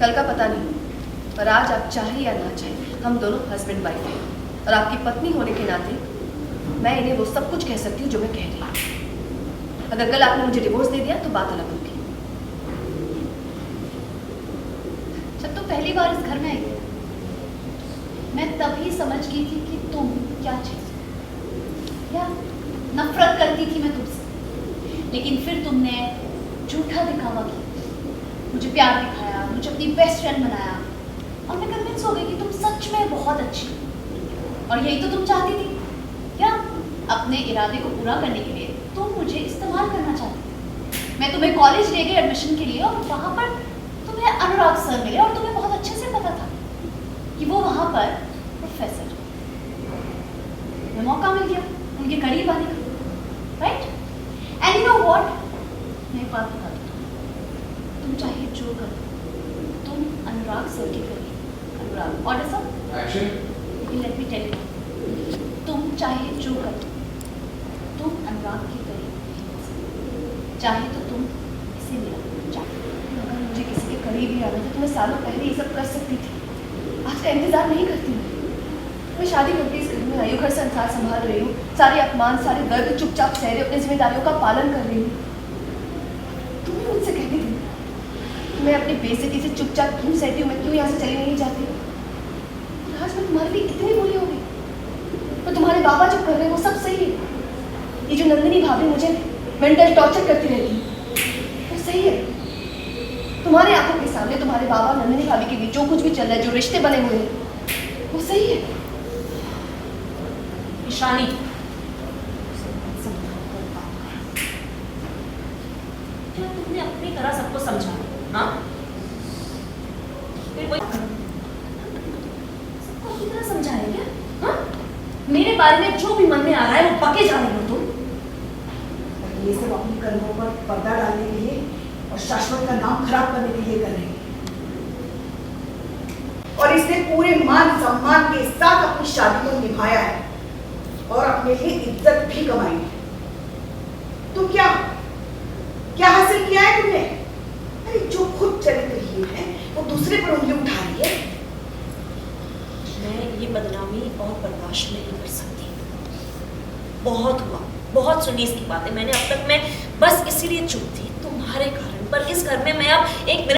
कल का पता नहीं, पर आज आप चाहे या ना चाहे हम दोनों हस्बैंड वाइफ हैं, और आपकी पत्नी होने के नाते मैं इन्हें वो सब कुछ कह सकती हूँ जो मैं कह रही हूँ। अगर कल आपने मुझे डिवोर्स दे दिया तो बात अलग होगी। जब तुम पहली बार इस घर में आई मैं तभी समझ गई थी कि तुम क्या चीज हो। या नफरत करती थी मैं तुमसे, लेकिन फिर तुमने झूठा दिखावा किया, मुझे प्यार दिखाया, मुझे अपनी बेस्ट फ्रेंड बनाया, और मैं कन्विंस हो गई कि तुम सच में बहुत अच्छी हो। और यही तो तुम चाहती थी क्या? अपने इरादे को पूरा करने के लिए तुम मुझे इस्तेमाल करना चाहती थी। मैं तुम्हें कॉलेज ले गई एडमिशन के लिए, और वहाँ पर तुम्हें अनुराग सर मिले, और तुम्हें बहुत अच्छे से पता था कि वो वहाँ पर प्रोफेसर। मैं मौका मिल गया उनके करीब आने का, right? And you know what, मैं एक बात बता दूँ, तुम चाहे जो करो, तुम अनुराग सर के करीब, Anurag order sir action, let me tell you, तुम चाहे जो करो, तुम अनुराग के करीब, चाहे तो तुम इसे मिला चाहे। अगर मुझे किसी के करीब ही आना था तो मैं सालों पहले ये सब कर सकती थी। आज का इंतजार नहीं करती मैं शादी करके इस घर में आई हूँ, घर संसार संभाल रही हूँ, सारे अपमान सारे दर्द चुपचाप सह रही हूँ, अपनी जिम्मेदारियों का पालन कर रही हूँ। तुम ही मुझसे कहती थी मैं अपनी बेइज्जती से चुपचाप क्यों सहती हूँ, मैं क्यों यहाँ से चली नहीं जाती। आज मैं तुम्हारे लिए इतनी बुरी हो गई, पर तुम्हारे बाबा जो कर रहे हैं वो सब सही है। ये जो नंदिनी भाभी मुझे मेंटल टॉर्चर करती रहती है वो सही है। तुम्हारे आंखों के सामने तुम्हारे बाबा नंदिनी भाभी के बीच जो कुछ भी चल रहा है, जो रिश्ते बने हुए हैं वो सही है। ईशानी, क्या तुमने अपनी तरह सबको समझा? हाँ, फिर वही सबको अपनी तरह समझाया क्या? हाँ, मेरे बारे में जो भी मन में आ रहा है वो बके जा रही हो तुम। ये सब अपनी कर्मों पर पर्दा डालने के लिए और शाश्वत का नाम खराब करने के लिए कर रहे हैं, और इसने पूरे मान सम्मान के साथ अपनी शादी को निभाया है और अपने लिए इज्जत भी कमाई है। तुम क्या क्या हासिल किया है तुमने? अरे जो खुद चरित्रहीन है वो दूसरे पर उंगली उठा रही है। मैं ये बदनामी और बर्दाश्त नहीं कर सकती। बहुत हुआ, बहुत सुनी इसकी बातें मैंने अब तक। मैं बस इसीलिए चुप थी तुम्हारे कारण, पर इस घर में मैं अब एक